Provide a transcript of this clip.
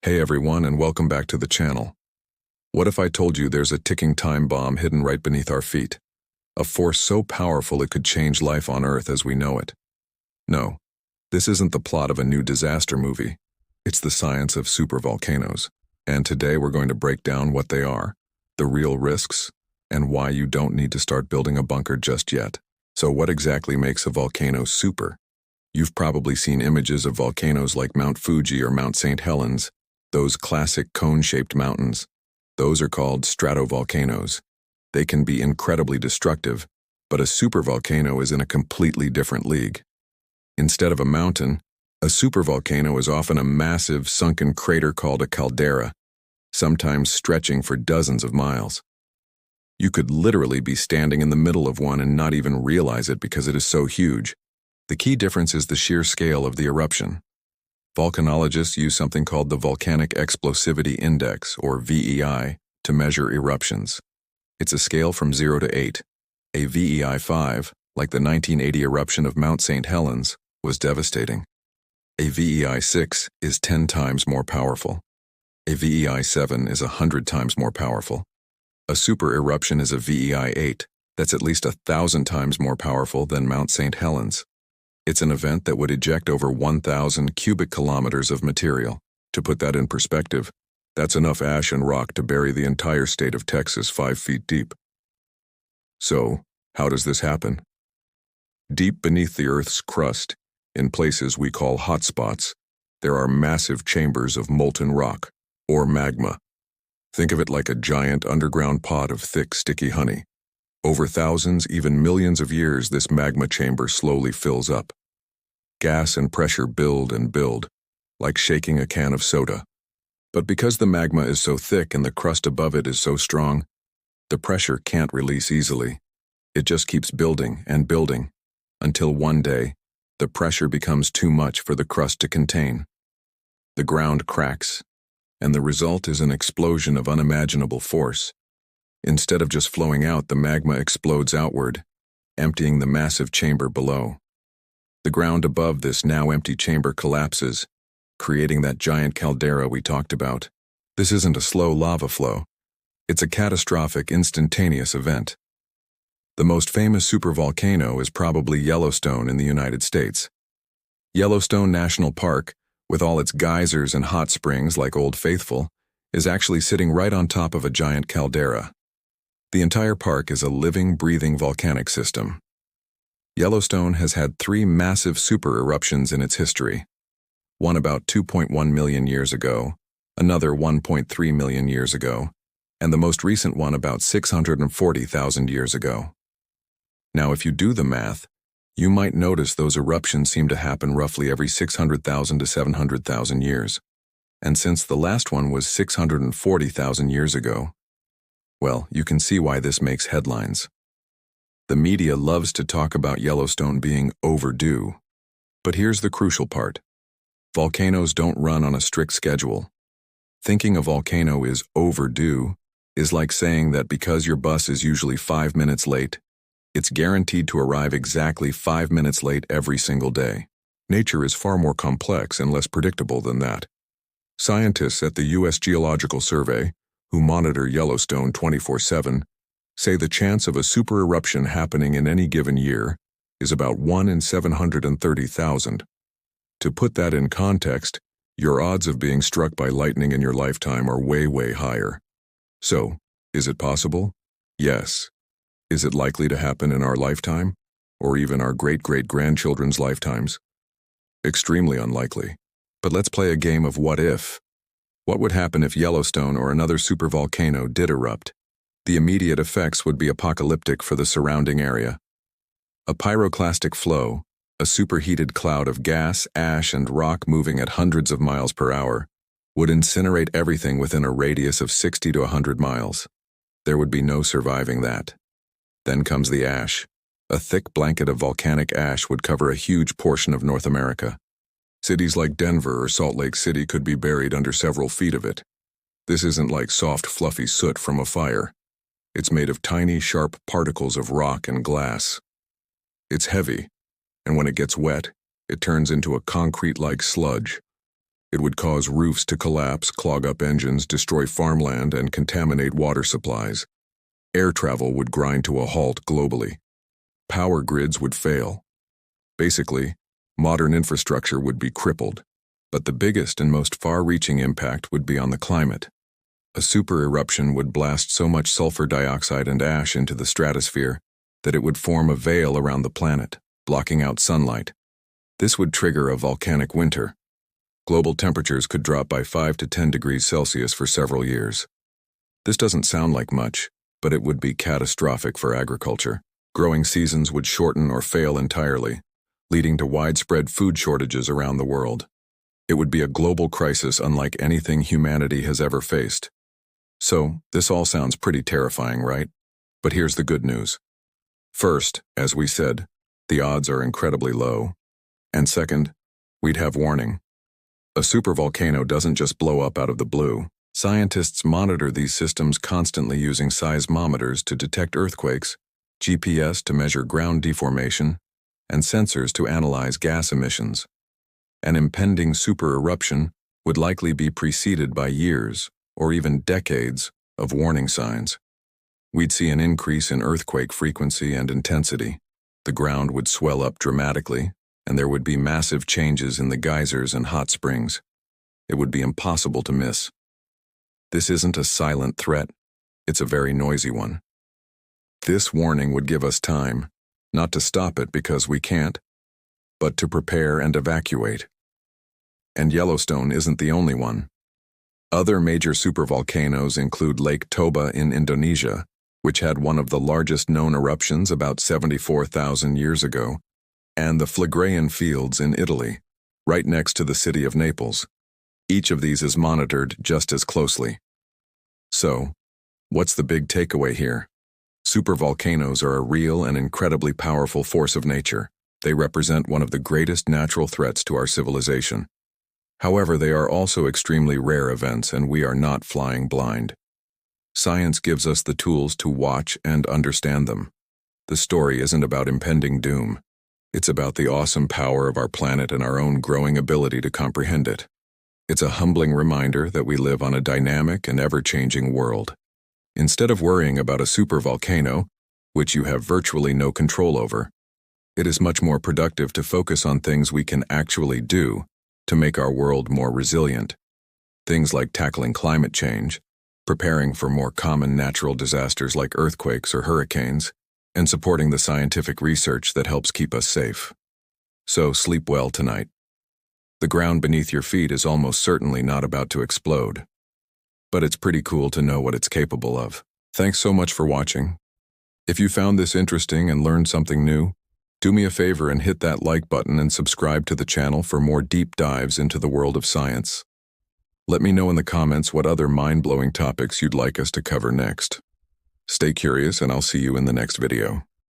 Hey everyone, and welcome back to the channel. What if I told you there's a ticking time bomb hidden right beneath our feet? A force so powerful it could change life on Earth as we know it. No, this isn't the plot of a new disaster movie. It's the science of supervolcanoes. And today we're going to break down what they are, the real risks, and why you don't need to start building a bunker just yet. So what exactly makes a volcano super? You've probably seen images of volcanoes like Mount Fuji or Mount St. Helens, those classic cone-shaped mountains. Those are called stratovolcanoes. They can be incredibly destructive, but a supervolcano is in a completely different league. Instead of a mountain, a supervolcano is often a massive, sunken crater called a caldera, sometimes stretching for dozens of miles. You could literally be standing in the middle of one and not even realize it because it is so huge. The key difference is the sheer scale of the eruption. Volcanologists use something called the Volcanic Explosivity Index, or VEI, to measure eruptions. It's a scale from 0 to 8. A VEI 5, like the 1980 eruption of Mount St. Helens, was devastating. A VEI 6 is 10 times more powerful. A VEI 7 is 100 times more powerful. A super eruption is a VEI 8, that's at least 1,000 times more powerful than Mount St. Helens. It's an event that would eject over 1,000 cubic kilometers of material. To put that in perspective, that's enough ash and rock to bury the entire state of Texas 5 feet deep. So, how does this happen? Deep beneath the Earth's crust, in places we call hotspots, there are massive chambers of molten rock, or magma. Think of it like a giant underground pot of thick, sticky honey. Over thousands, even millions of years, this magma chamber slowly fills up. Gas and pressure build and build, like shaking a can of soda. But because the magma is so thick and the crust above it is so strong, the pressure can't release easily. It just keeps building and building, until one day, the pressure becomes too much for the crust to contain. The ground cracks, and the result is an explosion of unimaginable force. Instead of just flowing out, the magma explodes outward, emptying the massive chamber below. The ground above this now empty chamber collapses, creating that giant caldera we talked about. This isn't a slow lava flow. It's a catastrophic, instantaneous event. The most famous supervolcano is probably Yellowstone in the United States. Yellowstone National Park, with all its geysers and hot springs like Old Faithful, is actually sitting right on top of a giant caldera. The entire park is a living, breathing volcanic system. Yellowstone has had 3 massive super eruptions in its history. One about 2.1 million years ago, another 1.3 million years ago, and the most recent one about 640,000 years ago. Now, if you do the math, you might notice those eruptions seem to happen roughly every 600,000 to 700,000 years. And since the last one was 640,000 years ago, well, you can see why this makes headlines. The media loves to talk about Yellowstone being overdue. But here's the crucial part. Volcanoes don't run on a strict schedule. Thinking a volcano is overdue is like saying that because your bus is usually 5 minutes late, it's guaranteed to arrive exactly 5 minutes late every single day. Nature is far more complex and less predictable than that. Scientists at the U.S. Geological Survey, who monitor Yellowstone 24/7, say the chance of a super eruption happening in any given year is about 1 in 730,000. To put that in context, your odds of being struck by lightning in your lifetime are way, way higher. So, is it possible? Yes. Is it likely to happen in our lifetime, or even our great-great-grandchildren's lifetimes? Extremely unlikely. But let's play a game of what if. What would happen if Yellowstone or another supervolcano did erupt? The immediate effects would be apocalyptic for the surrounding area. A pyroclastic flow, a superheated cloud of gas, ash, and rock moving at hundreds of miles per hour, would incinerate everything within a radius of 60 to 100 miles. There would be no surviving that. Then comes the ash. A thick blanket of volcanic ash would cover a huge portion of North America. Cities like Denver or Salt Lake City could be buried under several feet of it. This isn't like soft, fluffy soot from a fire. It's made of tiny, sharp particles of rock and glass. It's heavy, and when it gets wet, it turns into a concrete-like sludge. It would cause roofs to collapse, clog up engines, destroy farmland, and contaminate water supplies. Air travel would grind to a halt globally. Power grids would fail. Basically, modern infrastructure would be crippled. But the biggest and most far-reaching impact would be on the climate. A super eruption would blast so much sulfur dioxide and ash into the stratosphere that it would form a veil around the planet, blocking out sunlight. This would trigger a volcanic winter. Global temperatures could drop by 5 to 10 degrees Celsius for several years. This doesn't sound like much, but it would be catastrophic for agriculture. Growing seasons would shorten or fail entirely, leading to widespread food shortages around the world. It would be a global crisis unlike anything humanity has ever faced. So, this all sounds pretty terrifying, right? But here's the good news. First, as we said, the odds are incredibly low. And second, we'd have warning. A supervolcano doesn't just blow up out of the blue. Scientists monitor these systems constantly using seismometers to detect earthquakes, GPS to measure ground deformation, and sensors to analyze gas emissions. An impending super eruption would likely be preceded by years, or even decades, of warning signs. We'd see an increase in earthquake frequency and intensity. The ground would swell up dramatically, and there would be massive changes in the geysers and hot springs. It would be impossible to miss. This isn't a silent threat, it's a very noisy one. This warning would give us time, not to stop it because we can't, but to prepare and evacuate. And Yellowstone isn't the only one. Other major supervolcanoes include Lake Toba in Indonesia, which had one of the largest known eruptions about 74,000 years ago, and the Phlegraean Fields in Italy, right next to the city of Naples. Each of these is monitored just as closely. So, what's the big takeaway here? Supervolcanoes are a real and incredibly powerful force of nature. They represent one of the greatest natural threats to our civilization. However, they are also extremely rare events, and we are not flying blind. Science gives us the tools to watch and understand them. The story isn't about impending doom. It's about the awesome power of our planet and our own growing ability to comprehend it. It's a humbling reminder that we live on a dynamic and ever-changing world. Instead of worrying about a supervolcano, which you have virtually no control over, it is much more productive to focus on things we can actually do to make our world more resilient. Things like tackling climate change, preparing for more common natural disasters like earthquakes or hurricanes, and supporting the scientific research that helps keep us safe. So sleep well tonight. The ground beneath your feet is almost certainly not about to explode. But it's pretty cool to know what it's capable of. Thanks so much for watching. If you found this interesting and learned something new, do me a favor and hit that like button and subscribe to the channel for more deep dives into the world of science. Let me know in the comments what other mind-blowing topics you'd like us to cover next. Stay curious, and I'll see you in the next video.